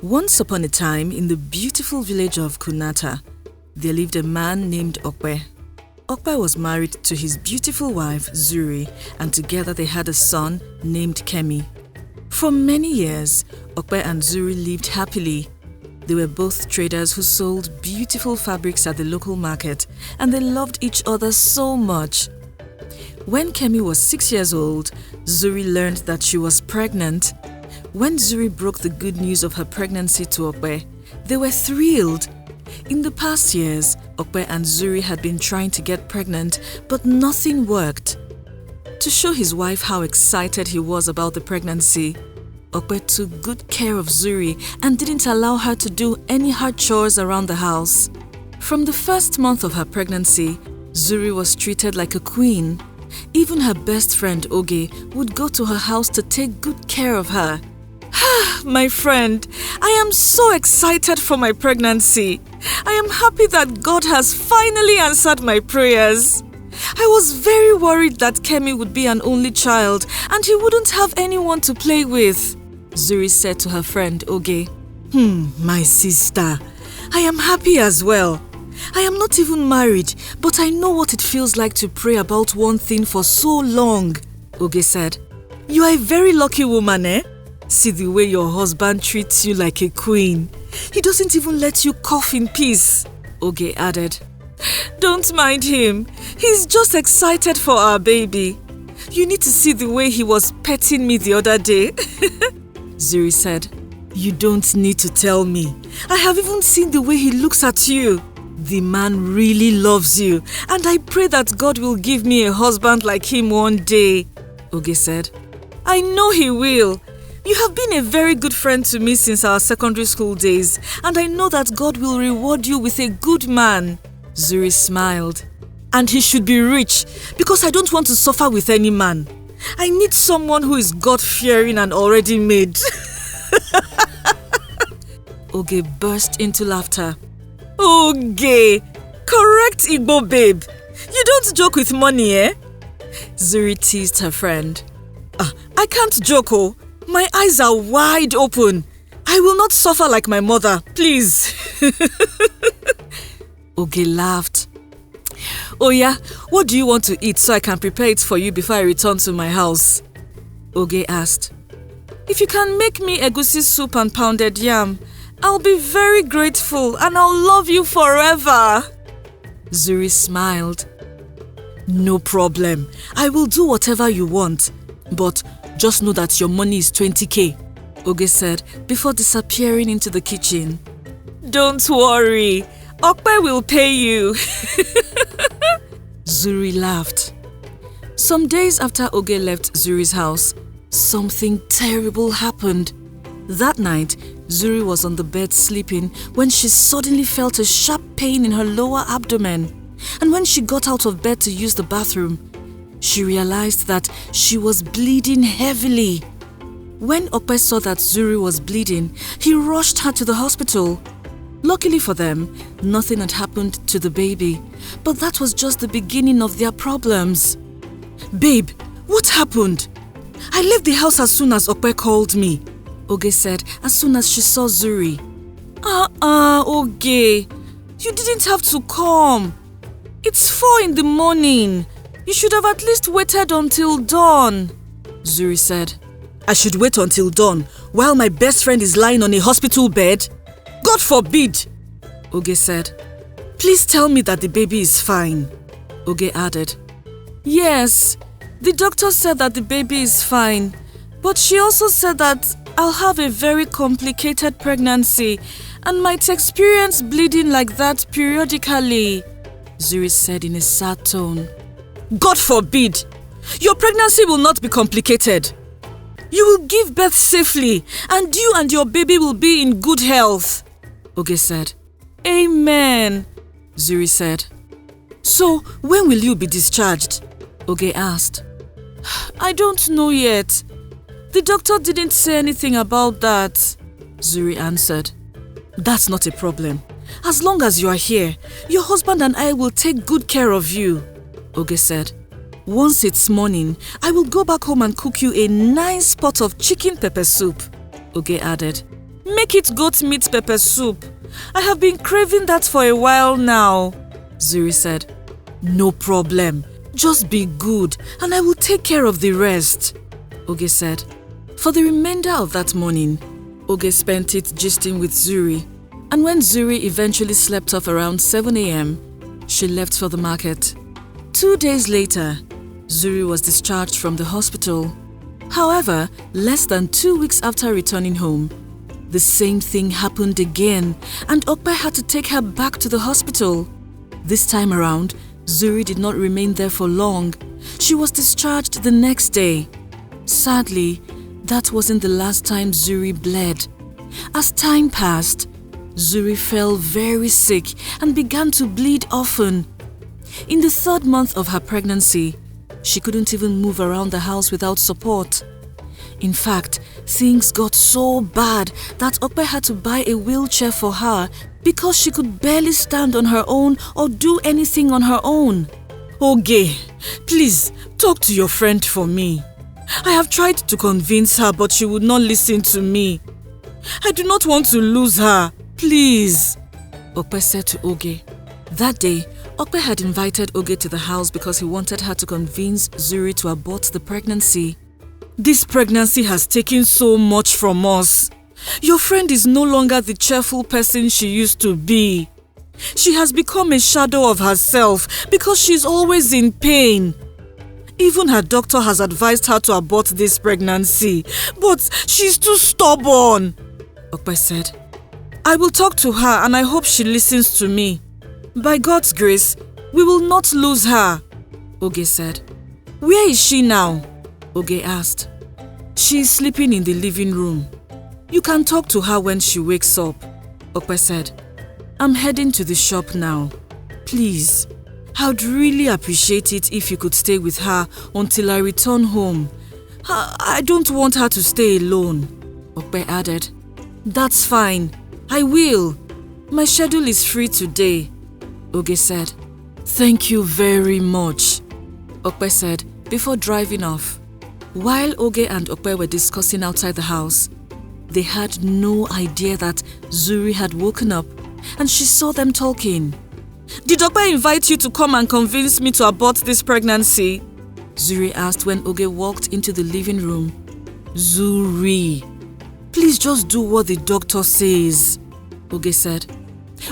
Once upon a time, in the beautiful village of Kunata, there lived a man named Okpe. Okpe was married to his beautiful wife, Zuri, and together they had a son named Kemi. For many years, Okpe and Zuri lived happily. They were both traders who sold beautiful fabrics at the local market, and they loved each other so much. When Kemi was 6 years old, Zuri learned that she was pregnant. When Zuri broke the good news of her pregnancy to Okpe, they were thrilled. In the past years, Okpe and Zuri had been trying to get pregnant, but nothing worked. To show his wife how excited he was about the pregnancy, Okpe took good care of Zuri and didn't allow her to do any hard chores around the house. From the first month of her pregnancy, Zuri was treated like a queen. Even her best friend Oge would go to her house to take good care of her. My friend, I am so excited for my pregnancy. I am happy that God has finally answered my prayers. I was very worried that Kemi would be an only child and he wouldn't have anyone to play with, Zuri said to her friend Oge. My sister, I am happy as well. I am not even married, but I know what it feels like to pray about one thing for so long, Oge said. You are a very lucky woman, eh? See the way your husband treats you like a queen. He doesn't even let you cough in peace, Oge added. Don't mind him. He's just excited for our baby. You need to see the way he was petting me the other day, Zuri said. You don't need to tell me. I have even seen the way he looks at you. The man really loves you, and I pray that God will give me a husband like him one day, Oge said. I know he will. You have been a very good friend to me since our secondary school days, and I know that God will reward you with a good man, Zuri smiled. And he should be rich, because I don't want to suffer with any man. I need someone who is God-fearing and already made. Oge burst into laughter. Oge, correct Igbo babe. You don't joke with money, eh? Zuri teased her friend. I can't joke, oh. My eyes are wide open. I will not suffer like my mother, please. Oge laughed. Oh yeah, what do you want to eat so I can prepare it for you before I return to my house? Oge asked. If you can make me egusi soup and pounded yam, I'll be very grateful and I'll love you forever. Zuri smiled. No problem. I will do whatever you want. But just know that your money is 20k, Oge said before disappearing into the kitchen. Don't worry. Okpe will pay you. Zuri laughed. Some days after Oge left Zuri's house, something terrible happened. That night, Zuri was on the bed sleeping when she suddenly felt a sharp pain in her lower abdomen. And when she got out of bed to use the bathroom, she realized that she was bleeding heavily. When Okpe saw that Zuri was bleeding, he rushed her to the hospital. Luckily for them, nothing had happened to the baby, but that was just the beginning of their problems. Babe, what happened? I left the house as soon as Okpe called me, Oge said as soon as she saw Zuri. Oge, you didn't have to come. It's 4 in the morning. You should have at least waited until dawn, Zuri said. I should wait until dawn while my best friend is lying on a hospital bed? God forbid, Oge said. Please tell me that the baby is fine, Oge added. Yes, the doctor said that the baby is fine, but she also said that I'll have a very complicated pregnancy and might experience bleeding like that periodically, Zuri said in a sad tone. God forbid! Your pregnancy will not be complicated. You will give birth safely and you and your baby will be in good health, Oge said. Amen, Zuri said. So, when will you be discharged? Oge asked. I don't know yet. The doctor didn't say anything about that, Zuri answered. That's not a problem. As long as you are here, your husband and I will take good care of you, Oge said. Once it's morning, I will go back home and cook you a nice pot of chicken pepper soup, Oge added. Make it goat meat pepper soup. I have been craving that for a while now, Zuri said. No problem. Just be good and I will take care of the rest, Oge said. For the remainder of that morning, Oge spent it gisting with Zuri, and when Zuri eventually slept off around 7 a.m., she left for the market. 2 days later, Zuri was discharged from the hospital. However, less than 2 weeks after returning home, the same thing happened again and Okpe had to take her back to the hospital. This time around, Zuri did not remain there for long. She was discharged the next day. Sadly, that wasn't the last time Zuri bled. As time passed, Zuri fell very sick and began to bleed often. In the 3rd month of her pregnancy, she couldn't even move around the house without support. In fact, things got so bad that Okpe had to buy a wheelchair for her because she could barely stand on her own or do anything on her own. Oge, please talk to your friend for me. I have tried to convince her, but she would not listen to me. I do not want to lose her. Please, Okpe said to Oge. That day, Okpe had invited Oge to the house because he wanted her to convince Zuri to abort the pregnancy. This pregnancy has taken so much from us. Your friend is no longer the cheerful person she used to be. She has become a shadow of herself because she's always in pain. Even her doctor has advised her to abort this pregnancy, but she's too stubborn, Okpe said. I will talk to her and I hope she listens to me. By God's grace, we will not lose her, Oge said. Where is she now? Oge asked. She is sleeping in the living room. You can talk to her when she wakes up, Okpe said. I'm heading to the shop now. Please, I'd really appreciate it if you could stay with her until I return home. I don't want her to stay alone, Okpe added. That's fine. I will. My schedule is free today, Oge said. Thank you very much, Okpe said before driving off. While Oge and Okpe were discussing outside the house, they had no idea that Zuri had woken up and she saw them talking. Did Okpe invite you to come and convince me to abort this pregnancy? Zuri asked when Oge walked into the living room. Zuri, please just do what the doctor says, Oge said.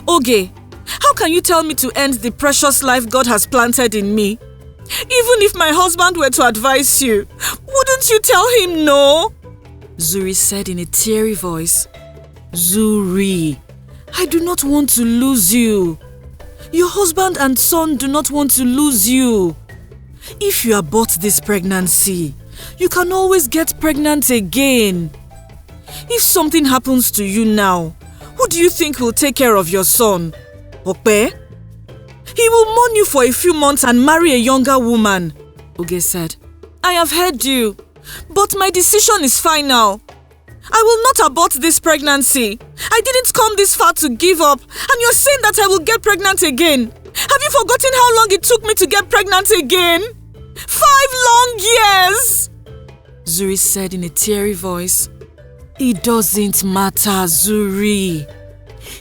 Oge, how can you tell me to end the precious life God has planted in me? Even if my husband were to advise you, wouldn't you tell him no? Zuri said in a teary voice. Zuri, I do not want to lose you. Your husband and son do not want to lose you. If you abort this pregnancy, you can always get pregnant again. If something happens to you now, who do you think will take care of your son? Okpe? He will mourn you for a few months and marry a younger woman, Oge said. I have heard you, but my decision is final. I will not abort this pregnancy. I didn't come this far to give up, and you're saying that I will get pregnant again. Have you forgotten how long it took me to get pregnant again? 5 long years! Zuri said in a teary voice. It doesn't matter, Zuri.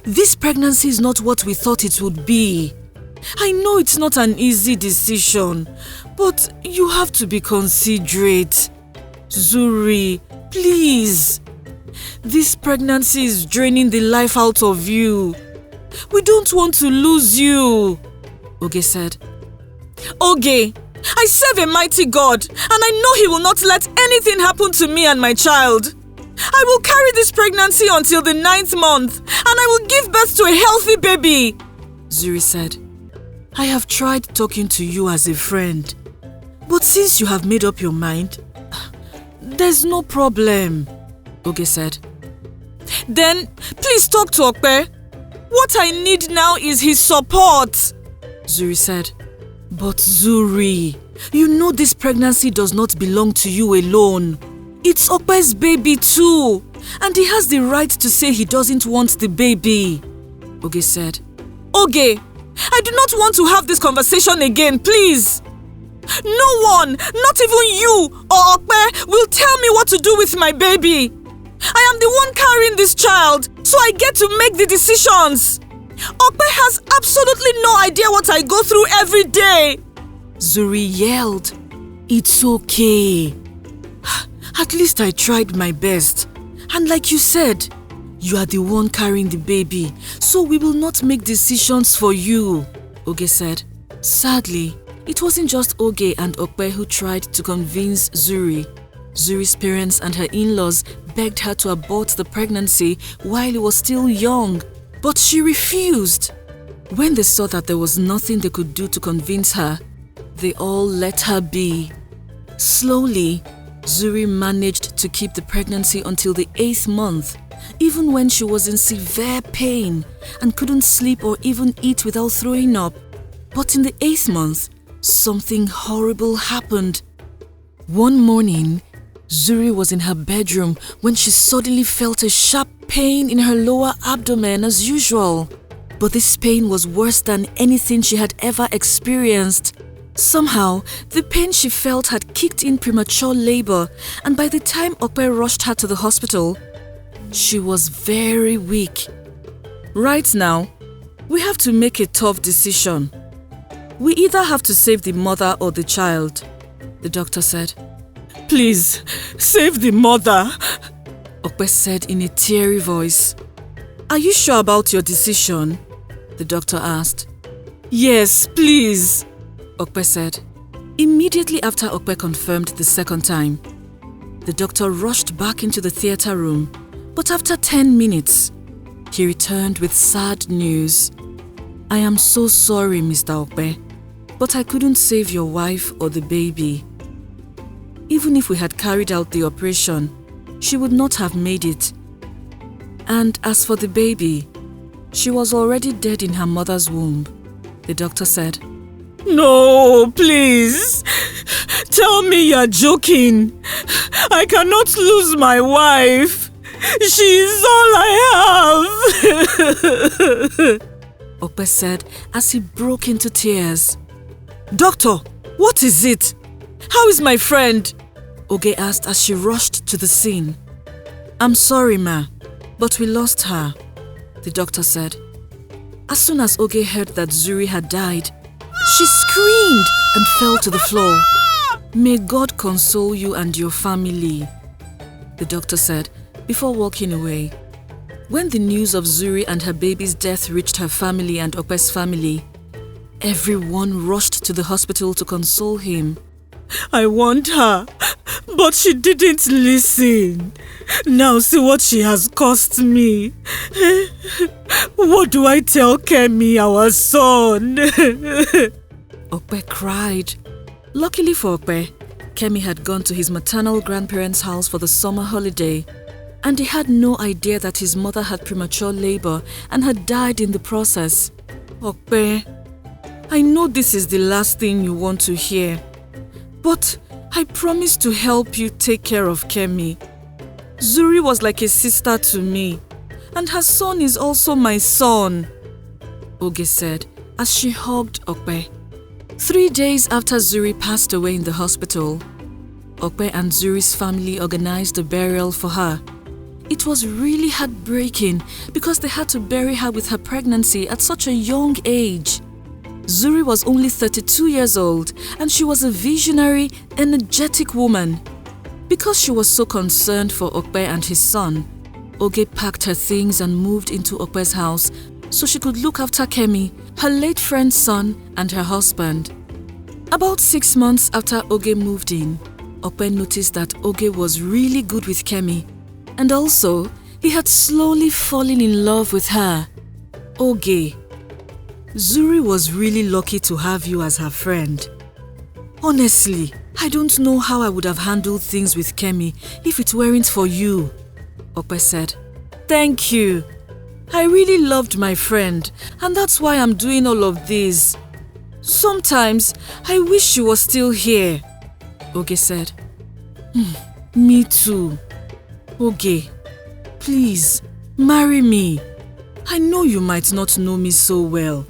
This pregnancy is not what we thought it would be. I know it's not an easy decision, but you have to be considerate. Zuri, please. This pregnancy is draining the life out of you. We don't want to lose you, Oge said. Oge, I serve a mighty God, and I know He will not let anything happen to me and my child. I will carry this pregnancy until the 9th month, and I will give birth to a healthy baby, Zuri said. I have tried talking to you as a friend, but since you have made up your mind, there's no problem, Oge said. Then, please talk to Okpe. What I need now is his support, Zuri said. But Zuri, you know this pregnancy does not belong to you alone. It's Okpe's baby too, and he has the right to say he doesn't want the baby, Oge said. Oge, I do not want to have this conversation again, please. No one, not even you or Okpe, will tell me what to do with my baby. I am the one carrying this child, so I get to make the decisions. Okpe has absolutely no idea what I go through every day. Zuri yelled. It's okay. At least I tried my best. And like you said, you are the one carrying the baby, so we will not make decisions for you, Oge said. Sadly, it wasn't just Oge and Okpe who tried to convince Zuri. Zuri's parents and her in-laws begged her to abort the pregnancy while it was still young, but she refused. When they saw that there was nothing they could do to convince her, they all let her be. Slowly, Zuri managed to keep the pregnancy until the 8th month, even when she was in severe pain and couldn't sleep or even eat without throwing up. But in the 8th month, something horrible happened. One morning, Zuri was in her bedroom when she suddenly felt a sharp pain in her lower abdomen as usual. But this pain was worse than anything she had ever experienced. Somehow, the pain she felt had kicked in premature labor, and by the time Okpe rushed her to the hospital, she was very weak. Right now, we have to make a tough decision. We either have to save the mother or the child, the doctor said. Please, save the mother, Okpe said in a teary voice. Are you sure about your decision? The doctor asked. Yes, please, Okpe said. Immediately after Okpe confirmed the second time, the doctor rushed back into the theatre room, but after 10 minutes, he returned with sad news. I am so sorry, Mr. Okpe, but I couldn't save your wife or the baby. Even if we had carried out the operation, she would not have made it. And as for the baby, she was already dead in her mother's womb, the doctor said. No, please. Tell me you're joking. I cannot lose my wife. She is all I have. Okpe said as he broke into tears. Doctor, what is it? How is my friend? Oge asked as she rushed to the scene. I'm sorry, ma, but we lost her, the doctor said. As soon as Oge heard that Zuri had died, she screamed and fell to the floor. May God console you and your family, the doctor said before walking away. When the news of Zuri and her baby's death reached her family and Okpe's family, everyone rushed to the hospital to console him. I want her, but she didn't listen. Now see what she has cost me. What do I tell Kemi, our son? Okpe cried. Luckily for Okpe, Kemi had gone to his maternal grandparents' house for the summer holiday, and he had no idea that his mother had premature labor and had died in the process. Okpe, I know this is the last thing you want to hear, but I promise to help you take care of Kemi. Zuri was like a sister to me, and her son is also my son, Oge said as she hugged Okpe. 3 days after Zuri passed away in the hospital, Okpe and Zuri's family organized a burial for her. It was really heartbreaking because they had to bury her with her pregnancy at such a young age. Zuri was only 32 years old and she was a visionary, energetic woman. Because she was so concerned for Okpe and his son, Oge packed her things and moved into Okpe's house so she could look after Kemi, her late friend's son, and her husband. About 6 months after Oge moved in, Okpe noticed that Oge was really good with Kemi, and also he had slowly fallen in love with her. Oge, Zuri was really lucky to have you as her friend. Honestly, I don't know how I would have handled things with Kemi if it weren't for you, Okpe said. Thank you. I really loved my friend, and that's why I'm doing all of this. Sometimes I wish she was still here, Oge said. Me too. Oge, please, marry me. I know you might not know me so well,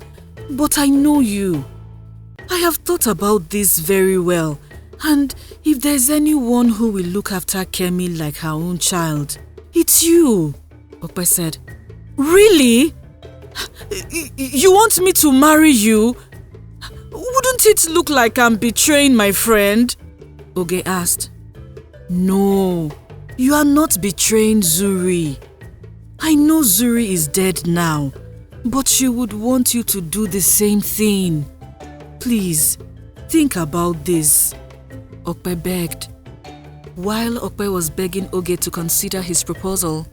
but I know you. I have thought about this very well, and if there's anyone who will look after Kemi like her own child, It's you, Okpe said. Really? You want me to marry you? Wouldn't it look like I'm betraying my friend? Oge asked. No, you are not betraying Zuri. I know Zuri is dead now, but she would want you to do the same thing. Please, think about this, Okpe begged. While Okpe was begging Oge to consider his proposal,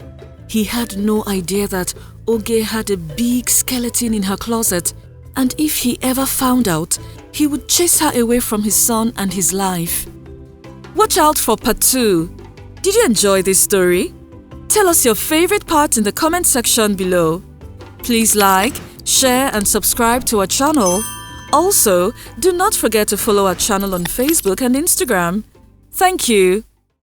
he had no idea that Oge had a big skeleton in her closet, and if he ever found out, he would chase her away from his son and his life. Watch out for part 2. Did you enjoy this story? Tell us your favorite part in the comment section below. Please like, share and subscribe to our channel. Also, do not forget to follow our channel on Facebook and Instagram. Thank you.